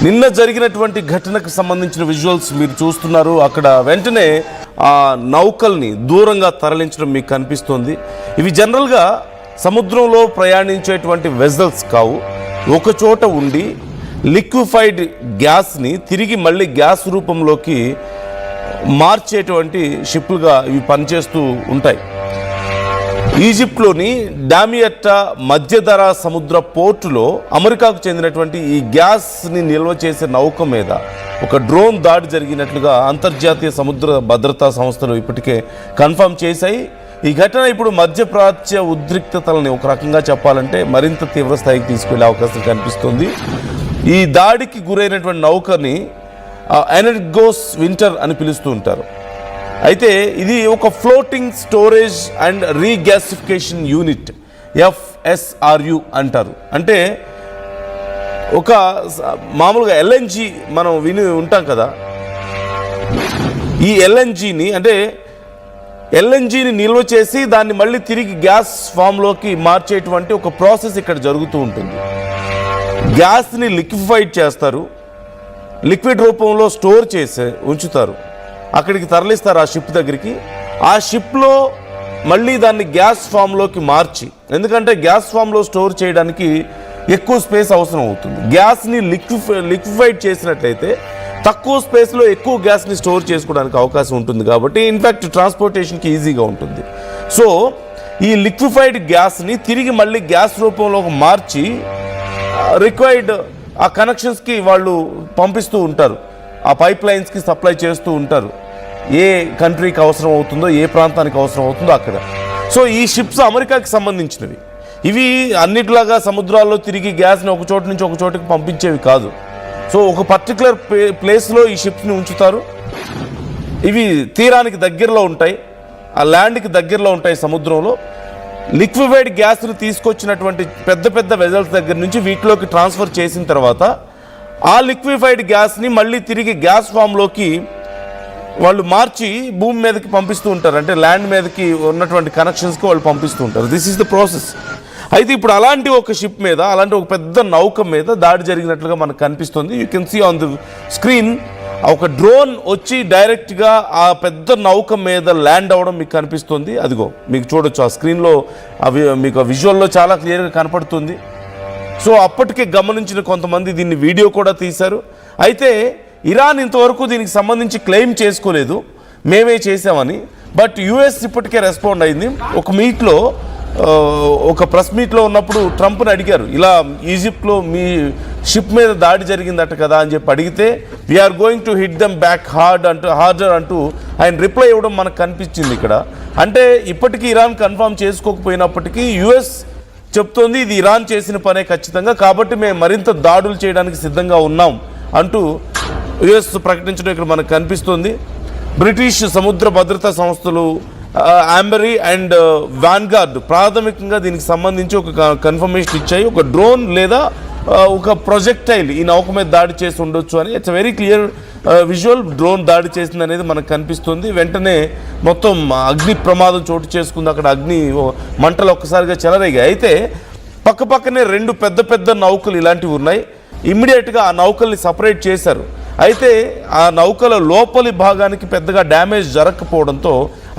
నిన్న జరిగినటువంటి ఘటనకు సంబంధించిన విజువల్స్ మీరు చూస్తున్నారు. అక్కడ వెంటనే ఆ నౌకల్ని దూరంగా తరలించడం మీకు కనిపిస్తుంది. ఇవి జనరల్గా సముద్రంలో ప్రయాణించేటువంటి వెజల్స్ కావు. ఒక చోట ఉండి లిక్విఫైడ్ గ్యాస్ని తిరిగి మళ్ళీ గ్యాస్ రూపంలోకి మార్చేటువంటి షిప్లుగా ఇవి పనిచేస్తూ ఉంటాయి. ఈజిప్ట్లోని డామియట్టా మధ్యధర సముద్ర పోర్టులో అమెరికాకు చెందినటువంటి ఈ గ్యాస్ని నిల్వ చేసే నౌక మీద ఒక డ్రోన్ దాడి జరిగినట్లుగా అంతర్జాతీయ సముద్ర భద్రతా సంస్థలు ఇప్పటికే కన్ఫర్మ్ చేశాయి. ఈ ఘటన ఇప్పుడు మధ్యప్రాచ్య ఉద్రిక్తతలని ఒక రకంగా చెప్పాలంటే మరింత తీవ్ర స్థాయికి తీసుకెళ్లే అవకాశం కనిపిస్తుంది. ఈ దాడికి గురైనటువంటి నౌకని ఎనర్గోస్ వింటర్ అని పిలుస్తూ ఉంటారు. అయితే ఇది ఒక floating storage and regasification unit, FSRU అంటారు. అంటే ఒక మామూలుగా LNG మనం విని ఉంటాం కదా, ఈ LNGని అంటే LNGని నిల్వ చేసి దాన్ని మళ్ళీ తిరిగి గ్యాస్ ఫామ్లోకి మార్చేటువంటి ఒక ప్రాసెస్ ఇక్కడ జరుగుతూ ఉంటుంది. గ్యాస్ని లిక్విఫైడ్ చేస్తారు, లిక్విడ్ రూపంలో స్టోర్ చేసి ఉంచుతారు, అక్కడికి తరలిస్తారు ఆ షిప్ దగ్గరికి. ఆ షిప్లో మళ్ళీ దాన్ని గ్యాస్ ఫామ్లోకి మార్చి, ఎందుకంటే గ్యాస్ ఫామ్లో స్టోర్ చేయడానికి ఎక్కువ స్పేస్ అవసరం అవుతుంది. గ్యాస్ని లిక్విఫైడ్ చేసినట్లయితే తక్కువ స్పేస్లో ఎక్కువ గ్యాస్ని స్టోర్ చేసుకోవడానికి అవకాశం ఉంటుంది. కాబట్టి ఇన్ఫ్యాక్ట్ ట్రాన్స్పోర్టేషన్కి ఈజీగా ఉంటుంది. సో ఈ లిక్విఫైడ్ గ్యాస్ని తిరిగి మళ్ళీ గ్యాస్ రూపంలోకి మార్చి రిక్వైర్డ్ ఆ కనెక్షన్స్కి వాళ్ళు పంపిస్తూ ఉంటారు, ఆ పైప్ లైన్స్కి సప్లై చేస్తూ ఉంటారు. ఏ కంట్రీకి అవసరం అవుతుందో, ఏ ప్రాంతానికి అవసరం అవుతుందో అక్కడ. సో ఈ షిప్స్ అమెరికాకి సంబంధించినవి. ఇవి అన్నిటిలాగా సముద్రాల్లో తిరిగి గ్యాస్ని ఒక చోటు నుంచి ఒక చోటుకి పంపించేవి కాదు. సో ఒక పర్టికులర్ ప్లేస్లో ఈ షిప్స్ని ఉంచుతారు. ఇవి తీరానికి దగ్గరలో ఉంటాయి, ఆ ల్యాండ్కి దగ్గరలో ఉంటాయి సముద్రంలో. లిక్విఫైడ్ గ్యాస్ని తీసుకొచ్చినటువంటి పెద్ద పెద్ద వెజల్స్ దగ్గర నుంచి వీటిలోకి ట్రాన్స్ఫర్ చేసిన తర్వాత ఆ లిక్విఫైడ్ గ్యాస్ని మళ్ళీ తిరిగి గ్యాస్ ఫామ్లోకి వాళ్ళు మార్చి భూమి మీదకి పంపిస్తూ ఉంటారు. అంటే ల్యాండ్ మీదకి ఉన్నటువంటి కనెక్షన్స్కి వాళ్ళు పంపిస్తూ ఉంటారు. This is the process. అయితే ఇప్పుడు అలాంటి ఒక షిప్ మీద, అలాంటి ఒక పెద్ద నౌక మీద దాడి జరిగినట్లుగా మనకు కనిపిస్తుంది. You can see on the screen ఒక డ్రోన్ వచ్చి డైరెక్ట్గా ఆ పెద్ద నౌక మీద ల్యాండ్ అవ్వడం మీకు కనిపిస్తుంది. అదిగో మీకు చూడొచ్చు ఆ స్క్రీన్లో, అవి మీకు విజువల్లో చాలా క్లియర్గా కనపడుతుంది. సో అప్పటికే గమనించిన కొంతమంది దీన్ని వీడియో కూడా తీశారు. అయితే ఇరాన్ ఇంతవరకు దీనికి సంబంధించి క్లెయిమ్ చేసుకోలేదు మేమే చేసామని. బట్ US ఇప్పటికే రెస్పాండ్ అయింది. ఒక మీట్లో, ఒక ప్రెస్ మీట్లో ఉన్నప్పుడు ట్రంప్ని అడిగారు, ఇలా ఈజిప్ట్లో మీ షిప్ మీద దాడి జరిగిందట కదా అని చెప్పి అడిగితే, we're going to hit them back harder అంటూ ఆయన రిప్లై ఇవ్వడం మనకు కనిపించింది ఇక్కడ. అంటే ఇప్పటికీ ఇరాన్ కన్ఫర్మ్ చేసుకోకపోయినప్పటికీ US చెప్తోంది ఇది ఇరాన్ చేసిన పనే ఖచ్చితంగా, కాబట్టి మేము మరింత దాడులు చేయడానికి సిద్ధంగా ఉన్నాం అంటూ US ప్రకటించడం ఇక్కడ మనకు కనిపిస్తుంది. బ్రిటిష్ సముద్ర భద్రతా సంస్థలు ఆంబరీ అండ్ వాన్గార్డ్ ప్రాథమికంగా దీనికి సంబంధించి ఒక కన్ఫర్మేషన్ ఇచ్చాయి. ఒక డ్రోన్ లేదా ఒక ప్రొజెక్టైల్ ఈ నౌక మీద దాడి చేసి ఉండొచ్చు అని. It's very clear visual. Drone దాడి చేసింది అనేది మనకు కనిపిస్తుంది. వెంటనే మొత్తం అగ్ని ప్రమాదం చోటు చేసుకుంది. అక్కడ అగ్ని మంటలు ఒక్కసారిగా చెలరేగాయి. అయితే పక్కపక్కనే రెండు పెద్ద పెద్ద నౌకలు ఇలాంటివి ఉన్నాయి. ఇమ్మీడియట్గా ఆ నౌకల్ని సపరేట్ చేశారు. అయితే ఆ నౌకల లోపలి భాగానికి పెద్దగా డ్యామేజ్ జరగకపోవడంతో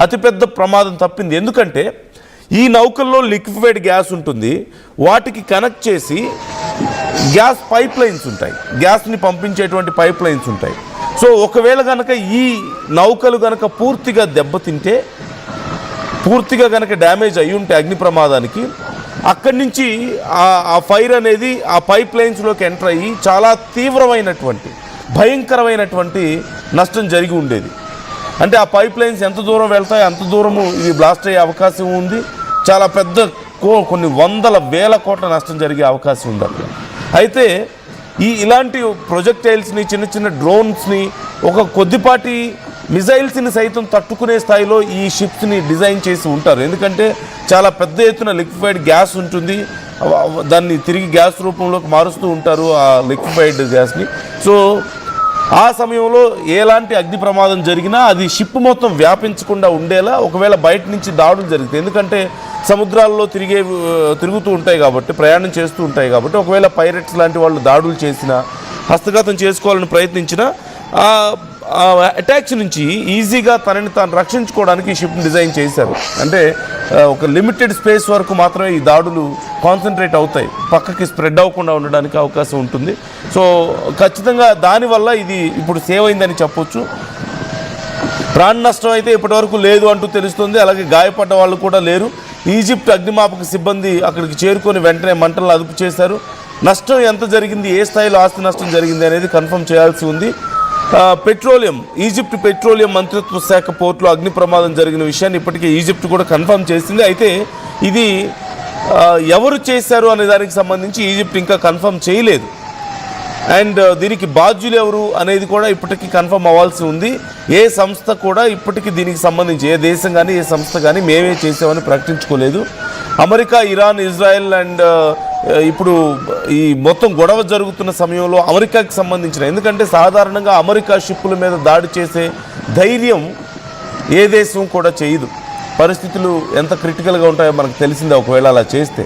అతిపెద్ద ప్రమాదం తప్పింది. ఎందుకంటే ఈ నౌకల్లో లిక్విఫైడ్ గ్యాస్ ఉంటుంది, వాటికి కనెక్ట్ చేసి గ్యాస్ పైప్ లైన్స్ ఉంటాయి, గ్యాస్ని పంపించేటువంటి పైప్ లైన్స్ ఉంటాయి. సో ఒకవేళ కనుక ఈ నౌకలు కనుక పూర్తిగా దెబ్బతింటే, పూర్తిగా కనుక డ్యామేజ్ అయి ఉంటే అగ్ని ప్రమాదానికి, అక్కడి నుంచి ఆ ఫైర్ అనేది ఆ పైప్ లైన్స్లోకి ఎంటర్ అయ్యి చాలా తీవ్రమైనటువంటి భయంకరమైనటువంటి నష్టం జరిగి ఉండేది. అంటే ఆ పైప్ లైన్స్ ఎంత దూరం వెళ్తాయో అంత దూరము ఇది బ్లాస్ట్ అయ్యే అవకాశం ఉంది. చాలా పెద్ద కొన్ని వందల వేల కోట్ల నష్టం జరిగే అవకాశం ఉంది అక్కడ. అయితే ఇలాంటి ప్రొజెక్టైల్స్ని, చిన్న చిన్న డ్రోన్స్ని, ఒక కొద్దిపాటి మిజైల్స్ని సైతం తట్టుకునే స్థాయిలో ఈ షిప్స్ని డిజైన్ చేసి ఉంటారు. ఎందుకంటే చాలా పెద్ద ఎత్తున లిక్విఫైడ్ గ్యాస్ ఉంటుంది, దాన్ని తిరిగి గ్యాస్ రూపంలోకి మారుస్తూ ఉంటారు ఆ లిక్విఫైడ్ గ్యాస్ని. సో ఆ సమయంలో ఎలాంటి అగ్ని ప్రమాదం జరిగినా అది షిప్ మొత్తం వ్యాపించకుండా ఉండేలా ఒకవేళ బయట నుంచి దాడులు జరిగితే, ఎందుకంటే సముద్రాల్లో తిరుగుతూ ఉంటాయి కాబట్టి, ప్రయాణం చేస్తూ ఉంటాయి కాబట్టి, ఒకవేళ పైరట్స్ లాంటి వాళ్ళు దాడులు చేసినా హస్తగతం చేసుకోవాలని ప్రయత్నించిన అటాక్స్ నుంచి ఈజీగా తనని తాను రక్షించుకోవడానికి ఈ షిప్ని డిజైన్ చేశారు. అంటే ఒక లిమిటెడ్ స్పేస్ వరకు మాత్రమే ఈ దాడులు కాన్సన్ట్రేట్ అవుతాయి, పక్కకి స్ప్రెడ్ అవ్వకుండా ఉండడానికి అవకాశం ఉంటుంది. సో ఖచ్చితంగా దానివల్ల ఇది ఇప్పుడు సేవ్ అయిందని చెప్పొచ్చు. ప్రాణ నష్టం అయితే ఇప్పటివరకు లేదు అంటూ తెలుస్తుంది. అలాగే గాయపడ్డ వాళ్ళు కూడా లేరు. ఈజిప్ట్ అగ్నిమాపక సిబ్బంది అక్కడికి చేరుకొని వెంటనే మంటలను అదుపు చేశారు. నష్టం ఎంత జరిగింది, ఏ స్థాయిలో ఆస్తి నష్టం జరిగింది అనేది కన్ఫర్మ్ చేయాల్సి ఉంది. పెట్రోలియం, ఈజిప్ట్ పెట్రోలియం మంత్రిత్వ శాఖ పోర్టులో అగ్ని ప్రమాదం జరిగిన విషయాన్ని ఇప్పటికే ఈజిప్ట్ కూడా కన్ఫర్మ్ చేసింది. అయితే ఇది ఎవరు చేశారు అనే దానికి సంబంధించి ఈజిప్ట్ ఇంకా కన్ఫర్మ్ చేయలేదు. అండ్ దీనికి బాధ్యులు ఎవరు అనేది కూడా ఇప్పటికీ కన్ఫర్మ్ అవ్వాల్సి ఉంది. ఏ సంస్థ కూడా ఇప్పటికీ దీనికి సంబంధించి ఏ దేశం కానీ ఏ సంస్థ కానీ మేమే చేసామని ప్రకటించుకోలేదు. అమెరికా, ఇరాన్, ఇజ్రాయెల్ అండ్ ఇప్పుడు ఈ మొత్తం గొడవ జరుగుతున్న సమయంలో అమెరికాకి సంబంధించిన, ఎందుకంటే సాధారణంగా అమెరికా షిప్పుల మీద దాడి చేసే ధైర్యం ఏ దేశం కూడా చేయదు. పరిస్థితులు ఎంత క్రిటికల్గా ఉంటాయో మనకు తెలిసిందే ఒకవేళ అలా చేస్తే.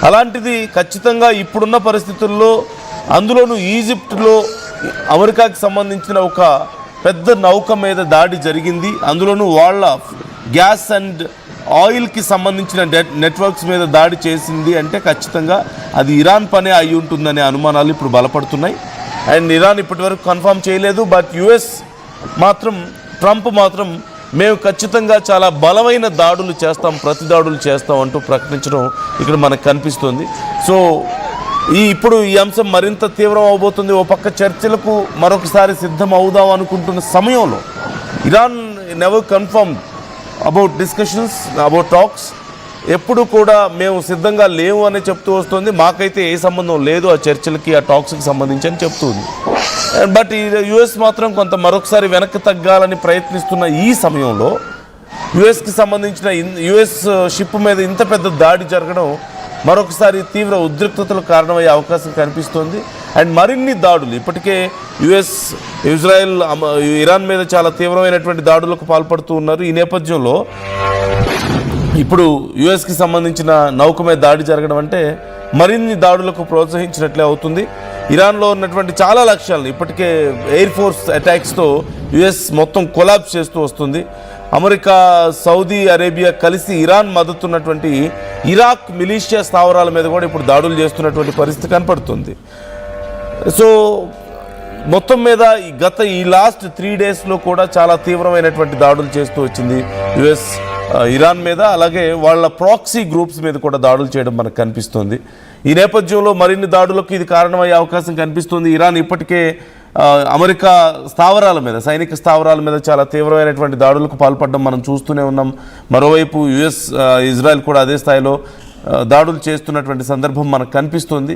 అలాంటిది ఖచ్చితంగా ఇప్పుడున్న పరిస్థితుల్లో, అందులోనూ ఈజిప్ట్లో అమెరికాకి సంబంధించిన ఒక పెద్ద నౌక మీద దాడి జరిగింది. అందులోనూ వాళ్ళ గ్యాస్ అండ్ ఆయిల్కి సంబంధించిన నెట్వర్క్స్ మీద దాడి చేసింది అంటే ఖచ్చితంగా అది ఇరాన్ పనే అయి ఉంటుందనే అనుమానాలు ఇప్పుడు బలపడుతున్నాయి. అండ్ ఇరాన్ ఇప్పటివరకు కన్ఫర్మ్ చేయలేదు. బట్ యుఎస్ మాత్రం, ట్రంప్ మాత్రం మేము ఖచ్చితంగా చాలా బలమైన దాడులు చేస్తాం, ప్రతి దాడులు చేస్తాం అంటూ ప్రకటించడం ఇక్కడ మనకు కనిపిస్తుంది. సో ఇప్పుడు ఈ అంశం మరింత తీవ్రం అవబోతుంది. ఓ పక్క చర్చలకు మరొకసారి సిద్ధం అవుదాం అనుకుంటున్న సమయంలో Iran never confirm about discussions, about talks. ఎప్పుడు కూడా మేము సిద్ధంగా లేవు అని చెప్తూ వస్తుంది. మాకైతే ఏ సంబంధం లేదు ఆ చర్చలకి, ఆ టాక్స్కి సంబంధించి అని చెప్తుంది. బట్ ఈ యుఎస్ మాత్రం కొంత మరొకసారి వెనక్కి తగ్గాలని ప్రయత్నిస్తున్న ఈ సమయంలో యుఎస్కి సంబంధించిన యుఎస్ షిప్ మీద ఇంత పెద్ద దాడి జరగడం మరొకసారి తీవ్ర ఉద్రిక్తతలకు కారణమయ్యే అవకాశం కనిపిస్తోంది. అండ్ మరిన్ని దాడులు, ఇప్పటికే యుఎస్, ఇజ్రాయెల్, ఇరాన్ మీద చాలా తీవ్రమైనటువంటి దాడులకు పాల్పడుతూ ఉన్నారు. ఈ నేపథ్యంలో ఇప్పుడు యుఎస్కి సంబంధించిన నౌక మీద దాడి జరగడం అంటే మరిన్ని దాడులకు ప్రోత్సహించినట్లే అవుతుంది. ఇరాన్లో ఉన్నటువంటి చాలా లక్ష్యాలను ఇప్పటికే ఎయిర్ ఫోర్స్ అటాక్స్తో యుఎస్ మొత్తం కొలాప్స్ చేస్తూ వస్తుంది. అమెరికా, సౌదీ అరేబియా కలిసి ఇరాన్ మద్దతున్నటువంటి ఇరాక్ మిలీషియా స్థావరాల మీద కూడా ఇప్పుడు దాడులు చేస్తున్నటువంటి పరిస్థితి కనపడుతుంది. సో మొత్తం మీద ఈ లాస్ట్ 3 డేస్లో కూడా చాలా తీవ్రమైనటువంటి దాడులు చేస్తూ వచ్చింది యుఎస్ ఇరాన్ మీద. అలాగే వాళ్ళ ప్రాక్సీ గ్రూప్స్ మీద కూడా దాడులు చేయడం మనకు కనిపిస్తుంది. ఈ నేపథ్యంలో మరిన్ని దాడులకు ఇది కారణమయ్యే అవకాశం కనిపిస్తుంది. ఇరాన్ ఇప్పటికే అమెరికా స్థావరాల మీద, సైనిక స్థావరాల మీద చాలా తీవ్రమైనటువంటి దాడులకు పాల్పడడం మనం చూస్తూనే ఉన్నాం. మరోవైపు యుఎస్, ఇజ్రాయెల్ కూడా అదే స్థాయిలో దాడులు చేస్తున్నటువంటి సందర్భం మనకు కనిపిస్తుంది.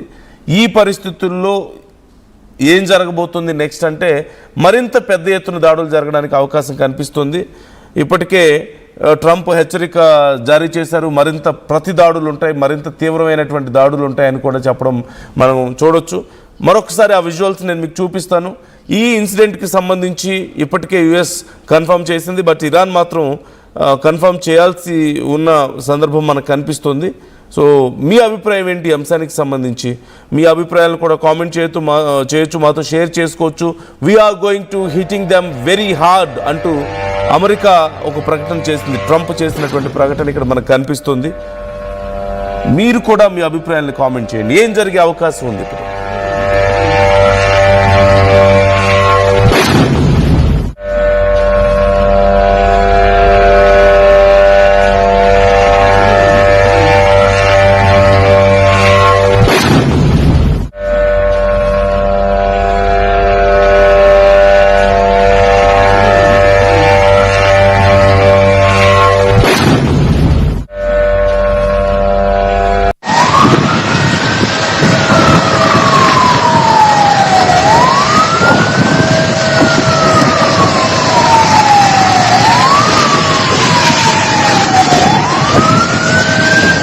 ఈ పరిస్థితుల్లో ఏం జరగబోతుంది నెక్స్ట్ అంటే మరింత పెద్ద ఎత్తున దాడులు జరగడానికి అవకాశం కనిపిస్తుంది. ఇప్పటికే ట్రంప్ హెచ్చరిక జారీ చేశారు. మరింత ప్రతి దాడులు ఉంటాయి, మరింత తీవ్రమైనటువంటి దాడులు ఉంటాయని కూడా చెప్పడం మనం చూడొచ్చు. మరొకసారి ఆ విజువల్స్ నేను మీకు చూపిస్తాను. ఈ ఇన్సిడెంట్కి సంబంధించి ఇప్పటికే యుఎస్ కన్ఫర్మ్ చేసింది. బట్ ఇరాన్ మాత్రం కన్ఫర్మ్ చేయాల్సి ఉన్న సందర్భం మనకు కనిపిస్తుంది. సో మీ అభిప్రాయం ఏంటి ఈ అంశానికి సంబంధించి? మీ అభిప్రాయాలను కూడా కామెంట్ చేయొచ్చు, మాతో షేర్ చేసుకోవచ్చు. We're going to hitting them very hard అంటూ అమెరికా ఒక ప్రకటన చేసింది. ట్రంప్ చేసినటువంటి ప్రకటన ఇక్కడ మనకు కనిపిస్తుంది. మీరు కూడా మీ అభిప్రాయాలను కామెంట్ చేయండి. ఏం జరిగే అవకాశం ఉంది ఇప్పుడు?